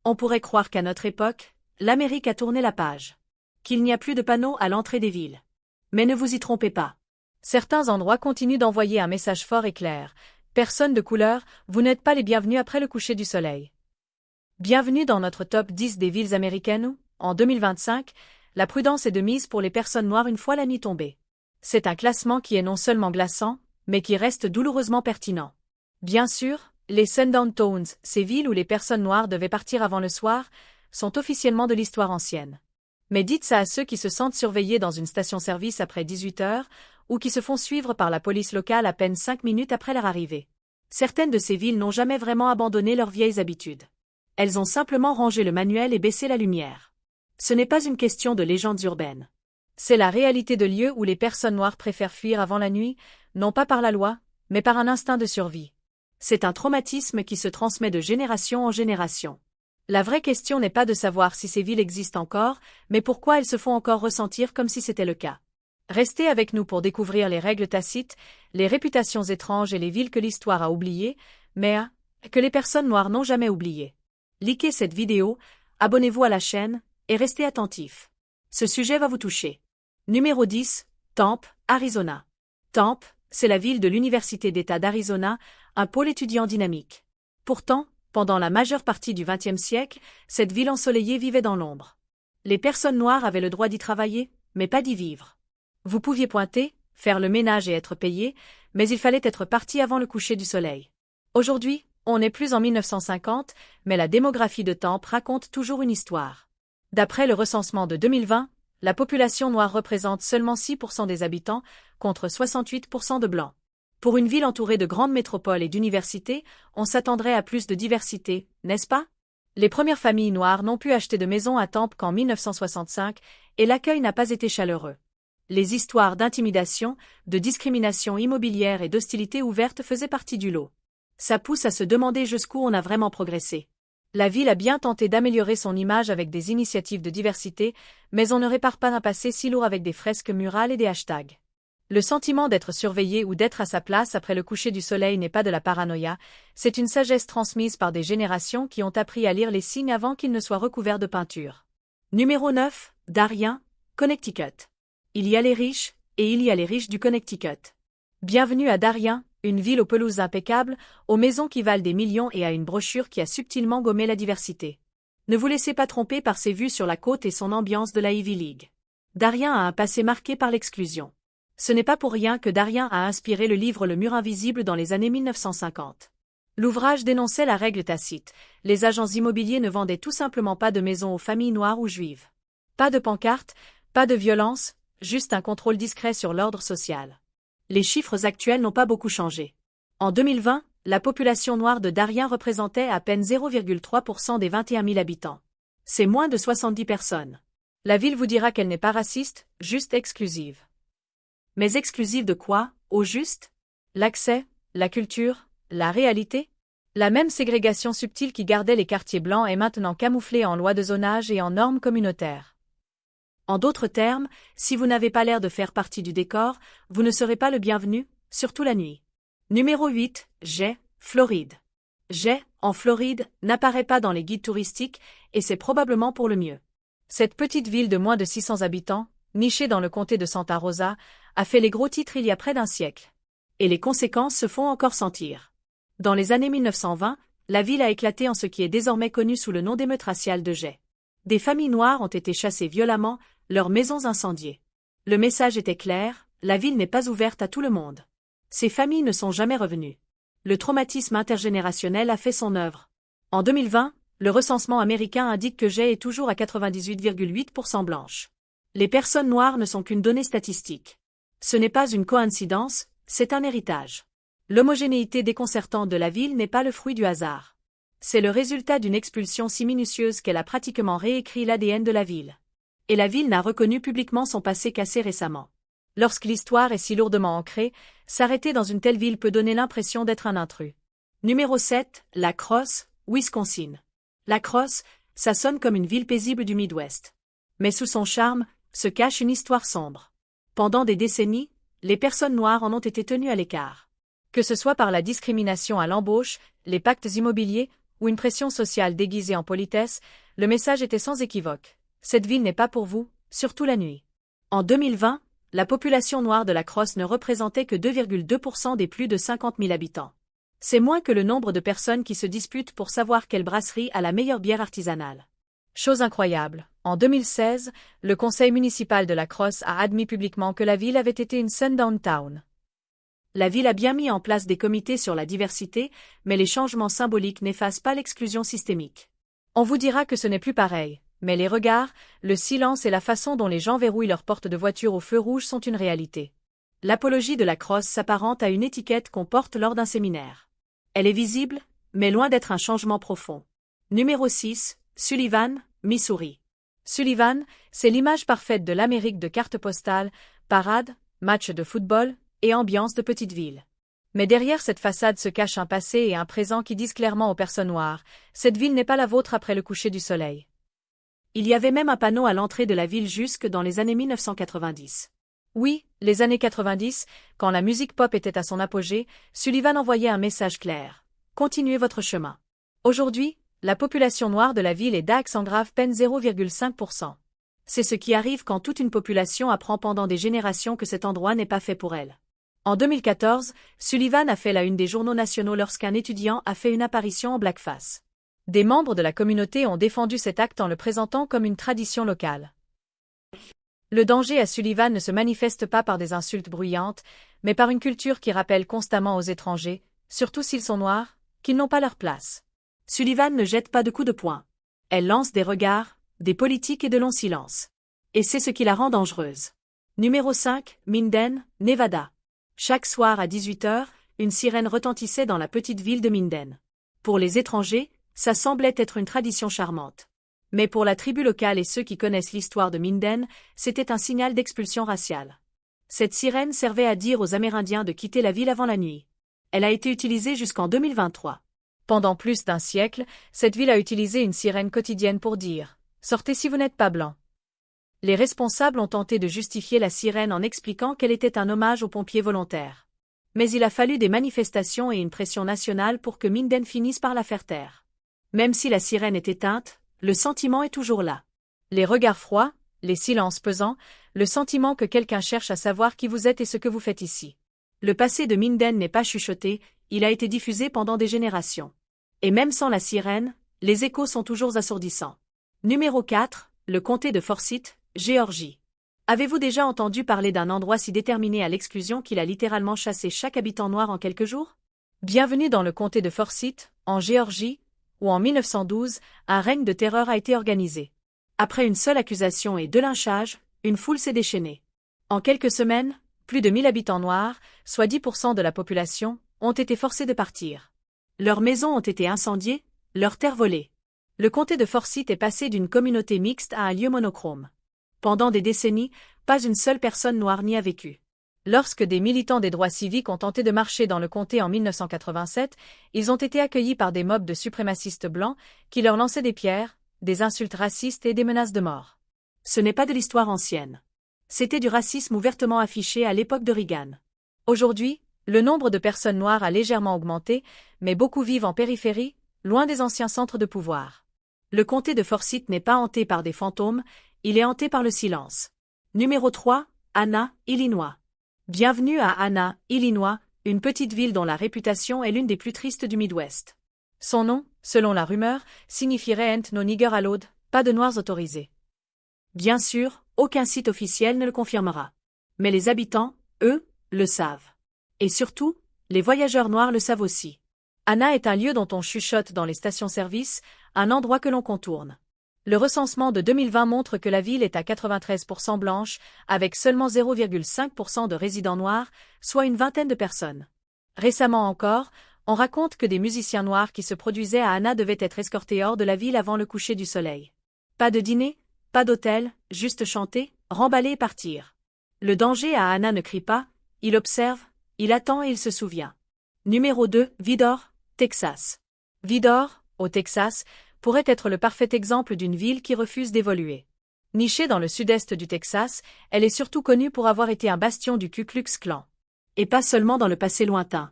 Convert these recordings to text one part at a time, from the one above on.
On pourrait croire qu'à notre époque, l'Amérique a tourné la page. Qu'il n'y a plus de panneaux à l'entrée des villes. Mais ne vous y trompez pas. Certains endroits continuent d'envoyer un message fort et clair. Personne de couleur, vous n'êtes pas les bienvenus après le coucher du soleil. Bienvenue dans notre top 10 des villes américaines où, en 2025, la prudence est de mise pour les personnes noires une fois la nuit tombée. C'est un classement qui est non seulement glaçant, mais qui reste douloureusement pertinent. Bien sûr, les Sundown Towns, ces villes où les personnes noires devaient partir avant le soir, sont officiellement de l'histoire ancienne. Mais dites ça à ceux qui se sentent surveillés dans une station-service après 18 heures, ou qui se font suivre par la police locale à peine 5 minutes après leur arrivée. Certaines de ces villes n'ont jamais vraiment abandonné leurs vieilles habitudes. Elles ont simplement rangé le manuel et baissé la lumière. Ce n'est pas une question de légendes urbaines. C'est la réalité de lieux où les personnes noires préfèrent fuir avant la nuit, non pas par la loi, mais par un instinct de survie. C'est un traumatisme qui se transmet de génération en génération. La vraie question n'est pas de savoir si ces villes existent encore, mais pourquoi elles se font encore ressentir comme si c'était le cas. Restez avec nous pour découvrir les règles tacites, les réputations étranges et les villes que l'histoire a oubliées, mais que les personnes noires n'ont jamais oubliées. Likez cette vidéo, abonnez-vous à la chaîne, et restez attentifs. Ce sujet va vous toucher. Numéro 10, Tempe, Arizona. Tempe, c'est la ville de l'Université d'État d'Arizona, un pôle étudiant dynamique. Pourtant, pendant la majeure partie du XXe siècle, cette ville ensoleillée vivait dans l'ombre. Les personnes noires avaient le droit d'y travailler, mais pas d'y vivre. Vous pouviez pointer, faire le ménage et être payé, mais il fallait être parti avant le coucher du soleil. Aujourd'hui, on n'est plus en 1950, mais la démographie de Tempe raconte toujours une histoire. D'après le recensement de 2020, la population noire représente seulement 6% des habitants, contre 68% de blancs. Pour une ville entourée de grandes métropoles et d'universités, on s'attendrait à plus de diversité, n'est-ce pas? Les premières familles noires n'ont pu acheter de maison à Tempe qu'en 1965, et l'accueil n'a pas été chaleureux. Les histoires d'intimidation, de discrimination immobilière et d'hostilité ouverte faisaient partie du lot. Ça pousse à se demander jusqu'où on a vraiment progressé. La ville a bien tenté d'améliorer son image avec des initiatives de diversité, mais on ne répare pas un passé si lourd avec des fresques murales et des hashtags. Le sentiment d'être surveillé ou d'être à sa place après le coucher du soleil n'est pas de la paranoïa, c'est une sagesse transmise par des générations qui ont appris à lire les signes avant qu'ils ne soient recouverts de peinture. Numéro 9, Darien, Connecticut. Il y a les riches, et il y a les riches du Connecticut. Bienvenue à Darien, une ville aux pelouses impeccables, aux maisons qui valent des millions et à une brochure qui a subtilement gommé la diversité. Ne vous laissez pas tromper par ses vues sur la côte et son ambiance de la Ivy League. Darien a un passé marqué par l'exclusion. Ce n'est pas pour rien que Darien a inspiré le livre Le Mur invisible dans les années 1950. L'ouvrage dénonçait la règle tacite, les agents immobiliers ne vendaient tout simplement pas de maisons aux familles noires ou juives. Pas de pancartes, pas de violence, juste un contrôle discret sur l'ordre social. Les chiffres actuels n'ont pas beaucoup changé. En 2020, la population noire de Darien représentait à peine 0,3% des 21 000 habitants. C'est moins de 70 personnes. La ville vous dira qu'elle n'est pas raciste, juste exclusive. Mais exclusive de quoi, au juste? L'accès, la culture, la réalité? La même ségrégation subtile qui gardait les quartiers blancs est maintenant camouflée en lois de zonage et en normes communautaires. En d'autres termes, si vous n'avez pas l'air de faire partie du décor, vous ne serez pas le bienvenu, surtout la nuit. Numéro 8, Jay, Floride. Jay, en Floride, n'apparaît pas dans les guides touristiques, et c'est probablement pour le mieux. Cette petite ville de moins de 600 habitants, nichée dans le comté de Santa Rosa, a fait les gros titres il y a près d'un siècle. Et les conséquences se font encore sentir. Dans les années 1920, la ville a éclaté en ce qui est désormais connu sous le nom d'émeute raciale de Jay. Des familles noires ont été chassées violemment, leurs maisons incendiées. Le message était clair, la ville n'est pas ouverte à tout le monde. Ces familles ne sont jamais revenues. Le traumatisme intergénérationnel a fait son œuvre. En 2020, le recensement américain indique que Jay est toujours à 98,8% blanche. Les personnes noires ne sont qu'une donnée statistique. Ce n'est pas une coïncidence, c'est un héritage. L'homogénéité déconcertante de la ville n'est pas le fruit du hasard. C'est le résultat d'une expulsion si minutieuse qu'elle a pratiquement réécrit l'ADN de la ville. Et la ville n'a reconnu publiquement son passé qu'assez récemment. Lorsque l'histoire est si lourdement ancrée, s'arrêter dans une telle ville peut donner l'impression d'être un intrus. Numéro 7, La Crosse, Wisconsin. La Crosse, ça sonne comme une ville paisible du Midwest. Mais sous son charme, se cache une histoire sombre. Pendant des décennies, les personnes noires en ont été tenues à l'écart. Que ce soit par la discrimination à l'embauche, les pactes immobiliers, ou une pression sociale déguisée en politesse, le message était sans équivoque. Cette ville n'est pas pour vous, surtout la nuit. En 2020, la population noire de la Crosse ne représentait que 2,2% des plus de 50 000 habitants. C'est moins que le nombre de personnes qui se disputent pour savoir quelle brasserie a la meilleure bière artisanale. Chose incroyable, en 2016, le conseil municipal de la Crosse a admis publiquement que la ville avait été une sundown town. La ville a bien mis en place des comités sur la diversité, mais les changements symboliques n'effacent pas l'exclusion systémique. On vous dira que ce n'est plus pareil, mais les regards, le silence et la façon dont les gens verrouillent leurs portes de voiture au feu rouge sont une réalité. L'apologie de la Crosse s'apparente à une étiquette qu'on porte lors d'un séminaire. Elle est visible, mais loin d'être un changement profond. Numéro 6, Sullivan, Missouri. Sullivan, c'est l'image parfaite de l'Amérique de carte postale, parade, match de football et ambiance de petite ville. Mais derrière cette façade se cache un passé et un présent qui disent clairement aux personnes noires, cette ville n'est pas la vôtre après le coucher du soleil. Il y avait même un panneau à l'entrée de la ville jusque dans les années 1990. Oui, les années 90, quand la musique pop était à son apogée, Sullivan envoyait un message clair. Continuez votre chemin. Aujourd'hui, la population noire de la ville est d'Aix en grave peine 0,5%. C'est ce qui arrive quand toute une population apprend pendant des générations que cet endroit n'est pas fait pour elle. En 2014, Sullivan a fait la une des journaux nationaux lorsqu'un étudiant a fait une apparition en blackface. Des membres de la communauté ont défendu cet acte en le présentant comme une tradition locale. Le danger à Sullivan ne se manifeste pas par des insultes bruyantes, mais par une culture qui rappelle constamment aux étrangers, surtout s'ils sont noirs, qu'ils n'ont pas leur place. Sullivan ne jette pas de coups de poing. Elle lance des regards, des politiques et de longs silences. Et c'est ce qui la rend dangereuse. Numéro 5, Minden, Nevada. Chaque soir à 18h, une sirène retentissait dans la petite ville de Minden. Pour les étrangers, ça semblait être une tradition charmante. Mais pour la tribu locale et ceux qui connaissent l'histoire de Minden, c'était un signal d'expulsion raciale. Cette sirène servait à dire aux Amérindiens de quitter la ville avant la nuit. Elle a été utilisée jusqu'en 2023. Pendant plus d'un siècle, cette ville a utilisé une sirène quotidienne pour dire « Sortez si vous n'êtes pas blanc ». Les responsables ont tenté de justifier la sirène en expliquant qu'elle était un hommage aux pompiers volontaires. Mais il a fallu des manifestations et une pression nationale pour que Minden finisse par la faire taire. Même si la sirène est éteinte, le sentiment est toujours là. Les regards froids, les silences pesants, le sentiment que quelqu'un cherche à savoir qui vous êtes et ce que vous faites ici. Le passé de Minden n'est pas chuchoté, il a été diffusé pendant des générations. Et même sans la sirène, les échos sont toujours assourdissants. Numéro 4, le comté de Forsyth, Géorgie. Avez-vous déjà entendu parler d'un endroit si déterminé à l'exclusion qu'il a littéralement chassé chaque habitant noir en quelques jours? Bienvenue dans le comté de Forsyth, en Géorgie, où en 1912, un règne de terreur a été organisé. Après une seule accusation et 2 lynchages, une foule s'est déchaînée. En quelques semaines, plus de 1000 habitants noirs, soit 10% de la population, ont été forcés de partir. Leurs maisons ont été incendiées, leurs terres volées. Le comté de Forsyth est passé d'une communauté mixte à un lieu monochrome. Pendant des décennies, pas une seule personne noire n'y a vécu. Lorsque des militants des droits civiques ont tenté de marcher dans le comté en 1987, ils ont été accueillis par des mobs de suprémacistes blancs qui leur lançaient des pierres, des insultes racistes et des menaces de mort. Ce n'est pas de l'histoire ancienne. C'était du racisme ouvertement affiché à l'époque de Reagan. Aujourd'hui, le nombre de personnes noires a légèrement augmenté, mais beaucoup vivent en périphérie, loin des anciens centres de pouvoir. Le comté de Forsyth n'est pas hanté par des fantômes, il est hanté par le silence. Numéro 3, Anna, Illinois. Bienvenue à Anna, Illinois, une petite ville dont la réputation est l'une des plus tristes du Midwest. Son nom, selon la rumeur, signifierait Ain't no nigger allowed, pas de noirs autorisés. Bien sûr, aucun site officiel ne le confirmera. Mais les habitants, eux, le savent. Et surtout, les voyageurs noirs le savent aussi. Anna est un lieu dont on chuchote dans les stations-service, un endroit que l'on contourne. Le recensement de 2020 montre que la ville est à 93% blanche, avec seulement 0,5% de résidents noirs, soit une vingtaine de personnes. Récemment encore, on raconte que des musiciens noirs qui se produisaient à Anna devaient être escortés hors de la ville avant le coucher du soleil. Pas de dîner, pas d'hôtel, juste chanter, remballer et partir. Le danger à Anna ne crie pas, il observe, il attend et il se souvient. Numéro 2, Vidor, Texas. Vidor, au Texas, pourrait être le parfait exemple d'une ville qui refuse d'évoluer. Nichée dans le sud-est du Texas, elle est surtout connue pour avoir été un bastion du Ku Klux Klan. Et pas seulement dans le passé lointain.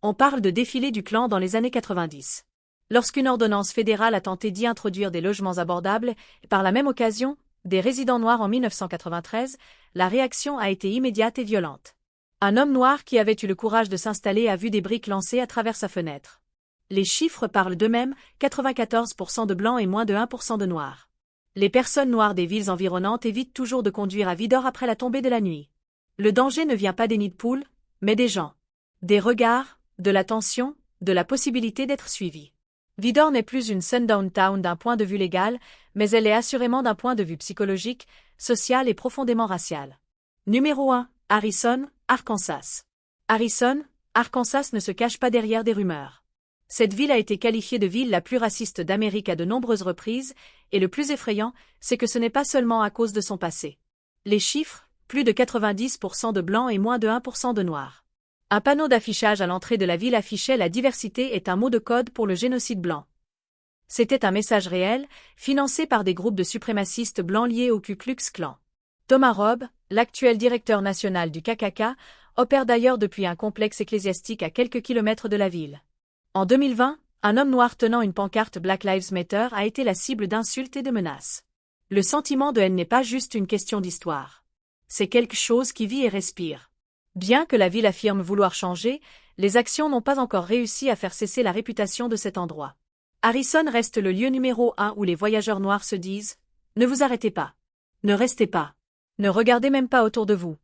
On parle de défilé du Klan dans les années 90. lorsqu'une ordonnance fédérale a tenté d'y introduire des logements abordables, et par la même occasion, des résidents noirs en 1993, la réaction a été immédiate et violente. Un homme noir qui avait eu le courage de s'installer a vu des briques lancées à travers sa fenêtre. Les chiffres parlent d'eux-mêmes, 94% de blancs et moins de 1% de noirs. Les personnes noires des villes environnantes évitent toujours de conduire à Vidor après la tombée de la nuit. Le danger ne vient pas des nids de poules, mais des gens. Des regards, de l'attention, de la possibilité d'être suivi. Vidor n'est plus une sundown town d'un point de vue légal, mais elle est assurément d'un point de vue psychologique, social et profondément racial. Numéro 1, Harrison, Arkansas. Harrison, Arkansas ne se cache pas derrière des rumeurs. Cette ville a été qualifiée de ville la plus raciste d'Amérique à de nombreuses reprises, et le plus effrayant, c'est que ce n'est pas seulement à cause de son passé. Les chiffres, plus de 90% de blancs et moins de 1% de noirs. Un panneau d'affichage à l'entrée de la ville affichait « La diversité est un mot de code pour le génocide blanc ». C'était un message réel, financé par des groupes de suprémacistes blancs liés au Ku Klux Klan. Thomas Robb, l'actuel directeur national du KKK, opère d'ailleurs depuis un complexe ecclésiastique à quelques kilomètres de la ville. En 2020, un homme noir tenant une pancarte Black Lives Matter a été la cible d'insultes et de menaces. Le sentiment de haine n'est pas juste une question d'histoire. C'est quelque chose qui vit et respire. Bien que la ville affirme vouloir changer, les actions n'ont pas encore réussi à faire cesser la réputation de cet endroit. Harrison reste le lieu numéro 1 où les voyageurs noirs se disent « Ne vous arrêtez pas. Ne restez pas. Ne regardez même pas autour de vous. »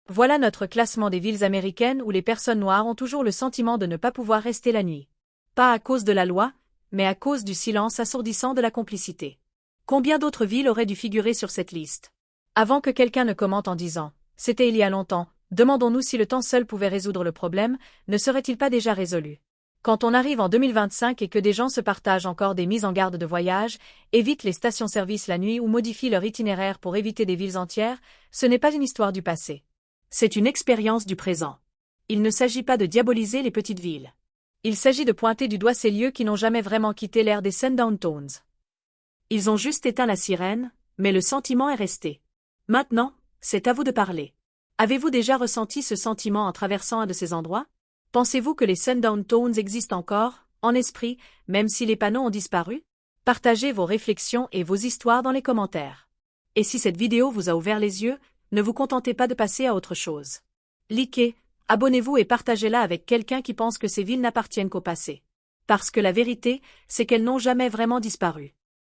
Voilà notre classement des villes américaines où les personnes noires ont toujours le sentiment de ne pas pouvoir rester la nuit. Pas à cause de la loi, mais à cause du silence assourdissant de la complicité. Combien d'autres villes auraient dû figurer sur cette liste? Avant que quelqu'un ne commente en disant « C'était il y a longtemps », demandons-nous si le temps seul pouvait résoudre le problème, ne serait-il pas déjà résolu? Quand on arrive en 2025 et que des gens se partagent encore des mises en garde de voyage, évitent les stations-service la nuit ou modifient leur itinéraire pour éviter des villes entières, ce n'est pas une histoire du passé. C'est une expérience du présent. Il ne s'agit pas de diaboliser les petites villes. Il s'agit de pointer du doigt ces lieux qui n'ont jamais vraiment quitté l'ère des sundown towns. Ils ont juste éteint la sirène, mais le sentiment est resté. Maintenant, c'est à vous de parler. Avez-vous déjà ressenti ce sentiment en traversant un de ces endroits? Pensez-vous que les sundown towns existent encore, en esprit, même si les panneaux ont disparu? Partagez vos réflexions et vos histoires dans les commentaires. Et si cette vidéo vous a ouvert les yeux, ne vous contentez pas de passer à autre chose. Likez, abonnez-vous et partagez-la avec quelqu'un qui pense que ces villes n'appartiennent qu'au passé. Parce que la vérité, c'est qu'elles n'ont jamais vraiment disparu.